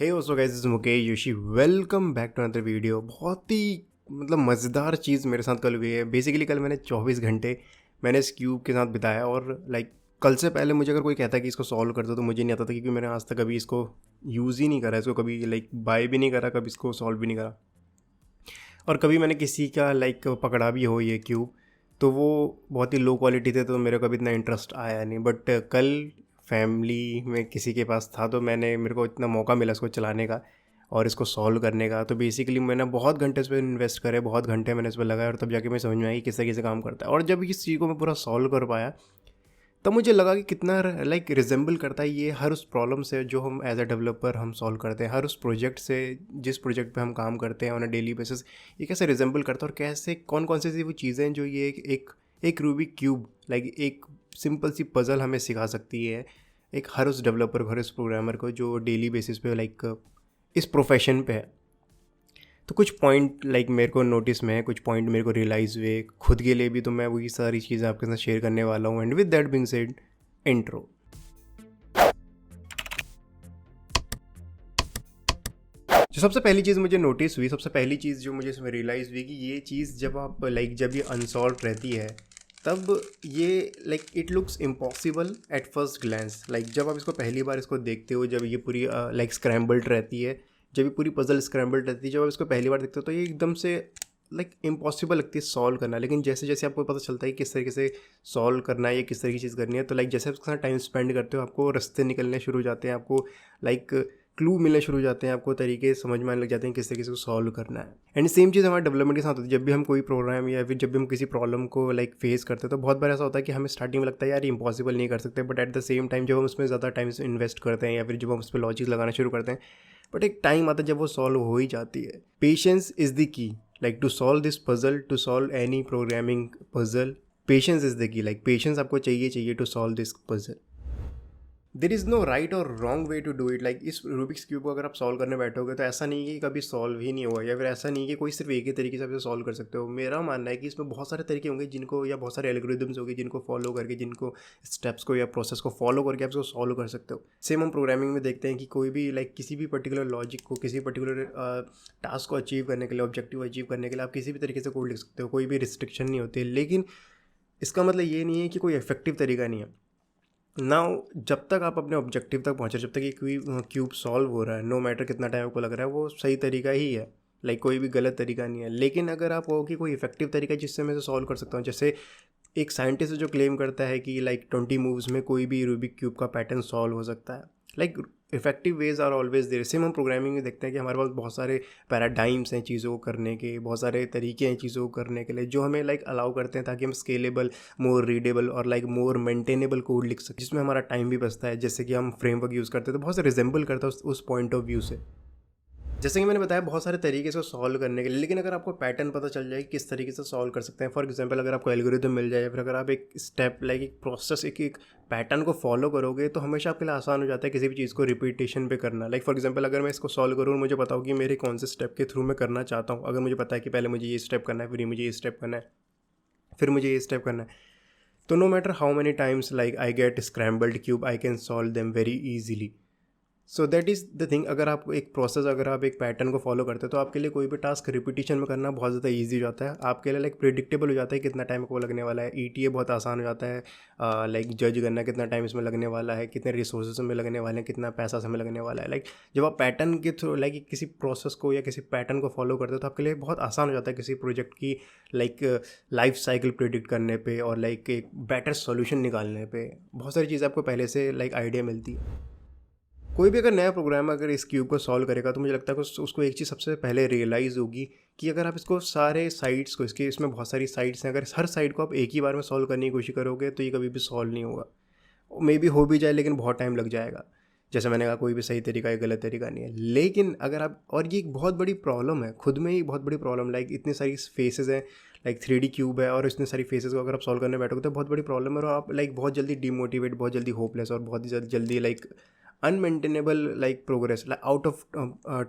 Hey so guys, this is Mukesh Joshi. Welcome back to another video. बहुत ही मज़ेदार चीज़ मेरे साथ कल हुई है। बेसिकली कल मैंने 24 घंटे मैंने इस क्यूब के साथ बिताया और कल से पहले मुझे अगर कोई कहता है कि इसको सॉल्व कर दो तो मुझे नहीं आता था, क्योंकि मैंने आज तक कभी इसको यूज़ ही नहीं करा, इसको कभी बाय भी नहीं करा, कभी इसको सॉल्व भी नहीं करा। और कभी मैंने किसी का पकड़ा भी हो ये क्यूब, तो वो बहुत ही लो क्वालिटी थे, तो मेरे को कभी इतना इंटरेस्ट आया नहीं। बट कल फैमिली में किसी के पास था, तो मेरे को इतना मौका मिला इसको चलाने का और इसको सॉल्व करने का। तो बेसिकली मैंने बहुत घंटे इस पर इन्वेस्ट करे, बहुत घंटे मैंने इस पर लगाया, और तब जाके मैं समझ में आई कि किस तरीके से काम करता है। और जब इस चीज़ को मैं पूरा सॉल्व कर पाया, तब मुझे लगा कि कितना रिजेंबल करता है ये हर उस प्रॉब्लम से जो हम एज अ डेवलपर हम सॉल्व करते हैं, हर उस प्रोजेक्ट से जिस प्रोजेक्ट पे हम काम करते हैं ऑन अ डेली बेसिस। ये कैसे रिजेंबल करता है और कैसे कौन कौन सी वो चीज़ें हैं जो ये एक रूबिक क्यूब एक सिंपल सी पज़ल हमें सिखा सकती है, एक हर उस डेवलपर को, हर उस प्रोग्रामर को जो डेली बेसिस पे इस प्रोफेशन पे है। तो कुछ पॉइंट मेरे को नोटिस में है, कुछ पॉइंट मेरे को रियलाइज़ हुए खुद के लिए भी, तो मैं वही सारी चीज़ें आपके साथ शेयर करने वाला हूँ। And with that being said, intro. जो सबसे पहली चीज़ मुझे नोटिस हुई, सबसे पहली चीज़ जो मुझे इसमें रियलाइज़ हुई कि ये चीज़ जब आप जब ये अनसॉल्व रहती है, तब ये it looks impossible at first glance. जब आप इसको पहली बार इसको देखते हो, जब ये पूरी स्क्रैम्बल्ड रहती है, जब ये पूरी पजल स्क्रैम्बल्ड रहती है, जब आप इसको पहली बार देखते हो तो ये एकदम से इम्पॉसिबल लगती है सॉल्व करना। लेकिन जैसे जैसे आपको पता चलता है कि किस तरीके से सॉल्व करना है या किस तरह की चीज़ करनी है, तो जैसे आप उसके साथ टाइम स्पेंड करते हो, आपको रास्ते निकलने शुरू हो जाते हैं, आपको क्लू मिलने शुरू हो जाते हैं, आपको तरीके समझ में आने लग जाते हैं किस तरीके से सॉल्व करना है। एंड सेम चीज़ हमारे डेवलपमेंट के साथ होती है। जब भी हम कोई प्रोग्राम या फिर जब भी हम किसी प्रॉब्लम को फेस करते हैं, तो बहुत बार ऐसा होता है कि हमें स्टार्टिंग में लगता है यार ये इम्पॉसिबल नहीं कर सकते, but at the same time जब हम उसमें ज़्यादा टाइम इन्वेस्ट करते हैं या फिर जब हम उस पर लॉजिक लगाना शुरू करते हैं, बट एक टाइम आता है जब वो सॉल्व हो ही जाती है। Patience is the key, to solve this puzzle, to solve any programming puzzle, patience is the key. Patience आपको चाहिए to solve this puzzle. There is no right or wrong way to do it. इस Rubik's cube को अगर आप solve करने बैठोगे तो ऐसा नहीं है कि कभी सॉल्व ही नहीं होगा, या फिर ऐसा नहीं है कि कोई सिर्फ एक ही तरीके से आप इसे सॉल्व कर सकते हो। मेरा मानना है कि इसमें बहुत सारे तरीके होंगे जिनको, या बहुत सारे एल्गोरिदम्स होंगे जिनको फॉलो करके, जिनको स्टेप्स को या प्रोसेस को फॉलो करके आप इसको सॉल्व कर सकते हो। सेम हम प्रोग्रामिंग में देखते हैं कि कोई भी किसी भी पर्टिकुलर लॉजिक को, किसी पर्टिकुलर टास्क को अचीव करने के लिए, ऑब्जेक्टिव अचीव करने के लिए आप किसी भी तरीके से कोड लिख सकते हो, कोई भी रिस्ट्रिक्शन नहीं होती। लेकिन इसका मतलब ये नहीं है कि कोई इफेक्टिव तरीका नहीं है। नाउ जब तक आप अपने ऑब्जेक्टिव तक पहुँचे, जब तक ये क्यूब सॉल्व हो रहा है, नो मैटर कितना टाइम आपको लग रहा है, वो सही तरीका ही है। कोई भी गलत तरीका नहीं है। लेकिन अगर आप कहो कि कोई इफेक्टिव तरीका जिससे मैं इसे सॉल्व कर सकता हूँ, जैसे एक साइंटिस्ट जो क्लेम करता है कि 20 मूव्स में कोई भी रूबिक क्यूब का पैटर्न सॉल्व हो सकता है, effective ways are always there. Same हम प्रोग्रामिंग में देखते हैं कि हमारे पास बहुत सारे पैराडाइम्स हैं चीज़ों को करने के, बहुत सारे तरीके हैं चीज़ों को करने के लिए, जो हमें अलाउ करते हैं ताकि हम स्केलेबल, मोर रीडेबल और मोर मेंटेनेबल कोड लिख सकें, जिसमें हमारा टाइम भी बचता है। जैसे कि हम फ्रेमवर्क यूज़ करते हैं तो बहुत से रिजेंबल करता है उस पॉइंट ऑफ व्यू से। जैसे कि मैंने बताया बहुत सारे तरीके से सॉल्व करने के लिए, लेकिन अगर आपको पैटर्न पता चल जाए कि किस तरीके से सॉल्व कर सकते हैं, फॉर एग्जांपल अगर आपको एल्गोरिदम मिल जाए, या फिर अगर आप एक स्टेप एक प्रोसेस, एक पैटर्न को फॉलो करोगे, तो हमेशा आपके लिए आसान हो जाता है किसी भी चीज़ को रिपीटेशन पे करना। फॉर एग्जांपल अगर मैं इसको सॉल्व करूँ और मुझे पता हो कि मेरे कौन से स्टेप के थ्रू मैं करना चाहता हूँ, अगर मुझे पता है कि पहले मुझे ये स्टेप करना है, फिर मुझे ये स्टेप करना है, फिर मुझे ये स्टेप करना है, तो no matter how many times I get scrambled cube, I can solve them very easily. So that is the thing. अगर आप एक प्रोसेस, अगर आप एक पैटर्न को फॉलो करते हो, तो आपके लिए कोई भी टास्क रिपीटिशन में करना बहुत ज़्यादा ईजी हो जाता है। आपके लिए प्रिडिक्टेबल हो जाता है कितना टाइम को लगने वाला है। ईटीए बहुत आसान हो जाता है, जज करना कितना टाइम इसमें लगने वाला है, कितने रिसोर्सेज में लगने वाले हैं, कितना पैसा इसमें लगने वाला है। जब आप पैटर्न के थ्रू किसी प्रोसेस को या किसी पैटर्न को फॉलो करते हो, तो आपके लिए बहुत आसान हो जाता है किसी प्रोजेक्ट की लाइफ साइकिल प्रिडिक्ट करने पर, और एक बेटर सोल्यूशन निकालने पर बहुत सारी चीज़ें आपको पहले से आइडिया मिलती है। कोई भी अगर नया प्रोग्राम अगर इस क्यूब को सॉल्व करेगा, तो मुझे लगता है कि उसको एक चीज़ सबसे पहले रियलाइज़ होगी कि अगर आप इसको सारे साइड्स को, इसमें बहुत सारी साइड्स हैं, अगर हर साइड को आप एक ही बार में सॉल्व करने की कोशिश करोगे, तो ये कभी भी सॉल्व नहीं होगा। मे बी हो भी जाए, लेकिन बहुत टाइम लग जाएगा। जैसे मैंने कहा, कोई भी सही तरीका या गलत तरीका नहीं है। लेकिन अगर आप, और ये एक बहुत बड़ी प्रॉब्लम है, खुद में ही बहुत बड़ी प्रॉब्लम, इतनी सारी फेसेस हैं, 3D क्यूब है, और इतनी सारी फेसेस को अगर आप सॉल्व करने बैठोगे तो बहुत बड़ी प्रॉब्लम है, और आप बहुत जल्दी डिमोटिवेट, बहुत जल्दी होपलेस, और बहुत जल्दी अनमेंटेनेबल प्रोग्रेस, आउट ऑफ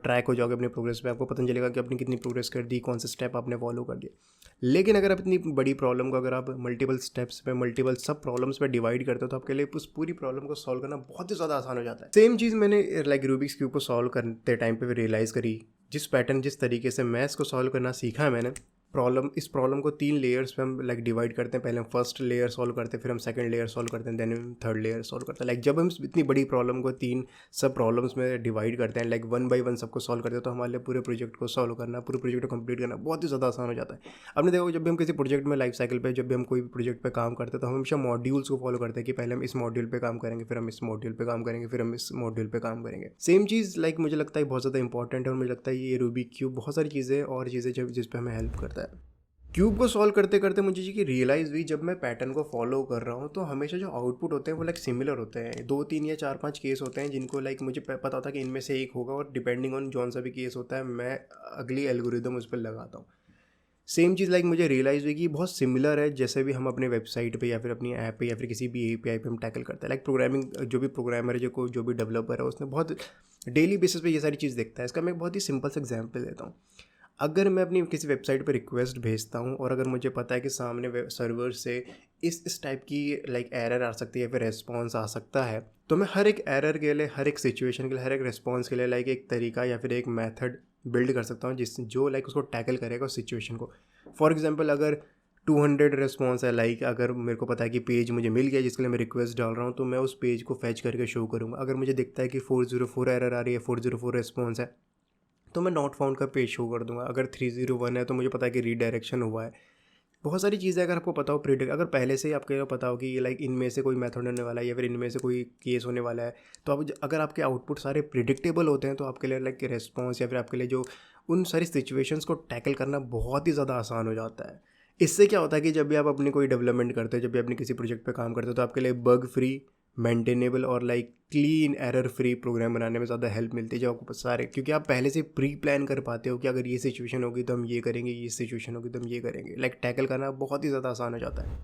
ट्रैक हो जाओगे अपने प्रोग्रेस पे। आपको पता नहीं चलेगा कि आपने कितनी प्रोग्रेस कर दी, कौन से स्टेप आपने फॉलो कर दिए। लेकिन अगर आप इतनी बड़ी प्रॉब्लम को अगर आप मल्टीपल स्टेप्स पे, मल्टीपल सब प्रॉब्लम्स पे डिवाइड करते हो तो आपके लिए उस पूरी प्रॉब्लम को सॉल्व करना बहुत ही ज़्यादा आसान हो जाता है। सेम चीज़ मैंने लाइक रूबिक्स क्यूब को सॉल्व करते टाइम पे रियलाइज़ करी। जिस तरीके से मैथ्स को सॉल्व करना सीखा है मैंने, इस प्रॉब्लम को 3 लेयर्स पे हम लाइक डिवाइड करते हैं। पहले हम फर्स्ट लेयर सॉल्व करते हैं, फिर हम सेकंड लेयर सॉल्व करते हैं, देन हम थर्ड लेयर सॉल्व करते हैं। लाइक जब हम इतनी बड़ी प्रॉब्लम को 3 सब प्रॉब्लम्स में डिवाइड करते हैं, लाइक 1 बाई 1 सबको सॉल्व करते हैं, तो हमारे लिए पूरे प्रोजेक्ट को सॉल्व करना, पूरे प्रोजेक्ट को कंप्लीट करना बहुत ही ज़्यादा आसान हो जाता है। आपने देखो, जब भी हम किसी प्रोजेक्ट में लाइफ साइकिल पे, जब भी हम कोई भी प्रोजेक्ट पे काम करते हैं तो हम हमेशा मॉड्यूल्स को फॉलो करते हैं कि पहले हम इस मॉड्यूल पे काम करेंगे, फिर हम इस मॉड्यूल पे काम करेंगे, फिर हम इस मॉड्यूल पे काम करेंगे। सेम चीज़ लाइक मुझे लगता है बहुत ज़्यादा इंपॉर्टेंट है, और मुझे लगता है ये रूबिक क्यूब बहुत सारी चीज़ें और चीज़ें जिस पे हमें हेल्प करता है। क्यूब को सॉल्व करते करते मुझे ये रियलाइज़ हुई, जब मैं पैटर्न को फॉलो कर रहा हूँ तो हमेशा जो आउटपुट होते हैं वो लाइक सिमिलर होते हैं। 2, 3 या 4, 5 केस होते हैं जिनको लाइक मुझे पता था कि इनमें से एक होगा, और डिपेंडिंग ऑन जौन सा भी केस होता है मैं अगली एल्गोरिदम उस पर लगाता हूँ। सेम चीज़ लाइक मुझे रियलाइज़ हुई कि बहुत सिमिलर है जैसे भी हम अपने वेबसाइट पे या फिर अपनी ऐप पे या फिर किसी भी API पे हम टैकल करते हैं। लाइक प्रोग्रामिंग, जो भी प्रोग्रामर है, जो भी डेवलपर है, उसने बहुत डेली बेसिस पे ये सारी चीज़ देखता है। इसका मैं एक बहुत ही सिंपल सा एग्जाम्पल देता हूँ। अगर मैं अपनी किसी वेबसाइट पर रिक्वेस्ट भेजता हूँ और अगर मुझे पता है कि सामने सर्वर से इस टाइप की लाइक एरर आ सकती है या फिर रेस्पॉन्स आ सकता है, तो मैं हर एक एरर के लिए, हर एक सिचुएशन के लिए, हर एक रेस्पॉन्स के लिए लाइक एक तरीका या फिर एक मेथड बिल्ड कर सकता हूँ जो लाइक उसको टैकल करेगा उस सिचुएशन को। फॉर एग्जांपल, अगर 200 रेस्पॉन्स है, लाइक अगर मेरे को पता है कि पेज मुझे मिल गया जिसके लिए मैं रिक्वेस्ट डाल रहा हूँ, तो मैं उस पेज को फैच करके शो करूँगा। अगर मुझे दिखता है कि 404 एरर आ रही है, 404 रेस्पॉन्स है, तो मैं नॉट फाउंड का पेज शो कर दूंगा। अगर 301 है तो मुझे पता है कि रीडायरेक्शन हुआ है। बहुत सारी चीज़ें अगर आपको पता हो अगर पहले से ही आपको पता हो कि ये लाइक इनमें से कोई मेथड होने वाला है या फिर इनमें से कोई केस होने वाला है, तो आप अगर आपके आउटपुट सारे प्रिडिक्टेबल होते हैं तो आपके लिए लाइक रेस्पॉन्स या फिर आपके लिए जो उन सारी सिचुएशंस को टैकल करना बहुत ही ज़्यादा आसान हो जाता है। इससे क्या होता है कि जब भी आप अपनी कोई डेवलपमेंट करते हो, जब भी अपने किसी प्रोजेक्ट पे काम करते हो, तो आपके लिए बग फ्री, मेंटेनेबल और like clean, error free program बनाने में ज़्यादा हेल्प मिलती है। जो आपको सारे, क्योंकि आप पहले से प्री प्लान कर पाते हो कि अगर ये सिचुएशन होगी तो हम ये करेंगे, ये सिचुएशन होगी तो हम ये करेंगे। लाइक टैकल करना बहुत ही ज़्यादा आसान हो जाता है।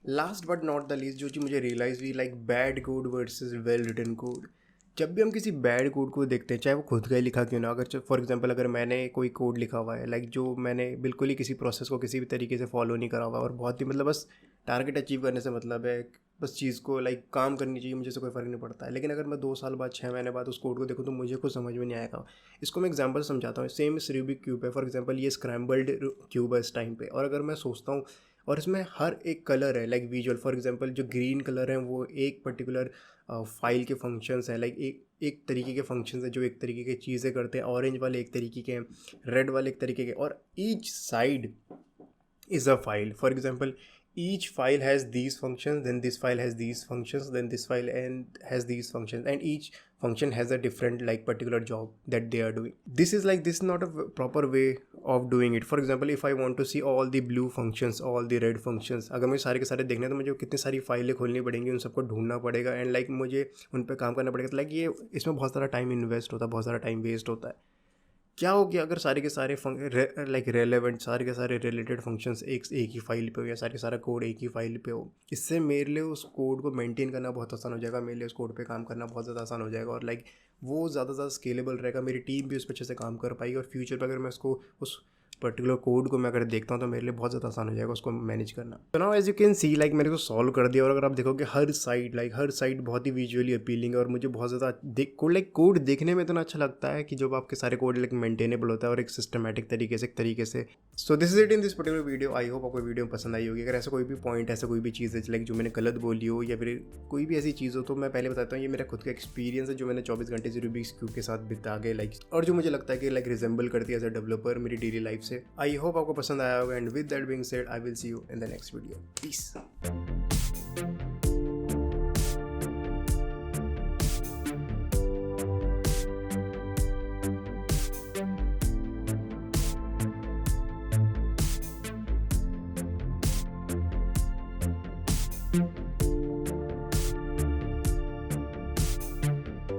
Last but not the least, जो चीज़ मुझे रियलाइज़ हुई, like bad code versus well written code. जब भी हम किसी बैड कोड को देखते हैं, चाहे वो खुद का ही लिखा क्यों ना, अगर फॉर एग्जांपल अगर मैंने कोई कोड लिखा हुआ है, लाइक जो मैंने बिल्कुल ही किसी प्रोसेस को किसी भी तरीके से फॉलो नहीं करा हुआ और बहुत ही मतलब बस टारगेट अचीव करने से मतलब है, बस चीज़ को लाइक काम करनी चाहिए, मुझे से कोई फ़र्क नहीं पड़ता है। लेकिन अगर मैं 2 साल बाद, 6 महीने बाद उस कोड को देखूँ तो मुझे कुछ समझ में नहीं आएगा। इसको मैं एग्जांपल समझाता हूँ। सेम इस रूबिक क्यूब है, फॉर एग्जांपल ये स्क्रैम्बल्ड क्यूब है इस टाइम पे, और अगर मैं सोचता हूँ और इसमें हर एक कलर है लाइक विजुअल, फॉर एग्जांपल जो ग्रीन कलर है वो एक पर्टिकुलर फाइल के फंक्शंस हैं, लाइक एक तरीके के फंक्शंस हैं जो एक तरीके की चीज़ें करते हैं। ऑरेंज वाले एक तरीके के हैं, रेड वाले एक तरीके के, और each side is a file. For example, each file has these functions, then this file has these functions, then this file and has these functions, and each function has a different like particular job that they are doing. This is not a proper way of doing it. For example, if I want to see all the blue functions, all the red functions, अगर मुझे सारे के सारे देखने हैं तो मुझे कितनी सारी फाइलें खोलनी पड़ेंगी, उन सबको ढूंढना पड़ेगा एंड लाइक मुझे उन पर काम करना पड़ेगा। तो लाइक ये इसमें बहुत सारा टाइम इन्वेस्ट होता है, बहुत सारा टाइम वेस्ट होता है। क्या हो गया अगर सारे के सारे लाइक रेलेवेंट, सारे के सारे रिलेटेड फंक्शंस एक ही फाइल पे हो, या सारे सारा कोड एक ही फाइल पे हो। इससे मेरे लिए उस कोड को मेंटेन करना बहुत आसान हो जाएगा, मेरे लिए उस कोड पे काम करना बहुत ज़्यादा आसान हो जाएगा, और लाइक वो ज़्यादा स्केलेबल रहेगा। मेरी टीम भी उस पर अच्छे से काम कर पाएगी, और फ्यूचर पर अगर मैं उसको उस पर्टिकुलर कोड को मैं अगर देखता हूँ तो मेरे लिए बहुत ज़्यादा आसान हो जाएगा उसको मैनेज करना। तो now as you can see, like मैंने उसको सॉल्व कर दिया, और अगर आप देखोगे हर साइड बहुत ही विजुअली अपीलिंग है, और मुझे बहुत ज़्यादा कोड देखने में इतना अच्छा लगता है कि जब आपके सारे कोड लाइक मेंटेनेबल होता है और एक सिस्टमेटिक तरीके से। So this is it in this particular video. I hope आपको वीडियो पसंद आई होगी। अगर ऐसा कोई भी पॉइंट, ऐसा कोई भी चीज़ है लाइक जो मैंने गलत बोली हो या फिर कोई भी ऐसी चीज़ हो, तो मैं पहले बताता हूँ ये मेरा खुद का एक्सपीरियंस है जो मैंने 24 घंटे से रूबिक्स क्यूब के साथ बिता के लाइक, और जो मुझे लगता है कि लाइक रिजेंबल करती है एज अ डेवलपर मेरी डेली लाइफ से। आई होप आपको पसंद आया होगा, and with that being said I will see you in the next video. Piece.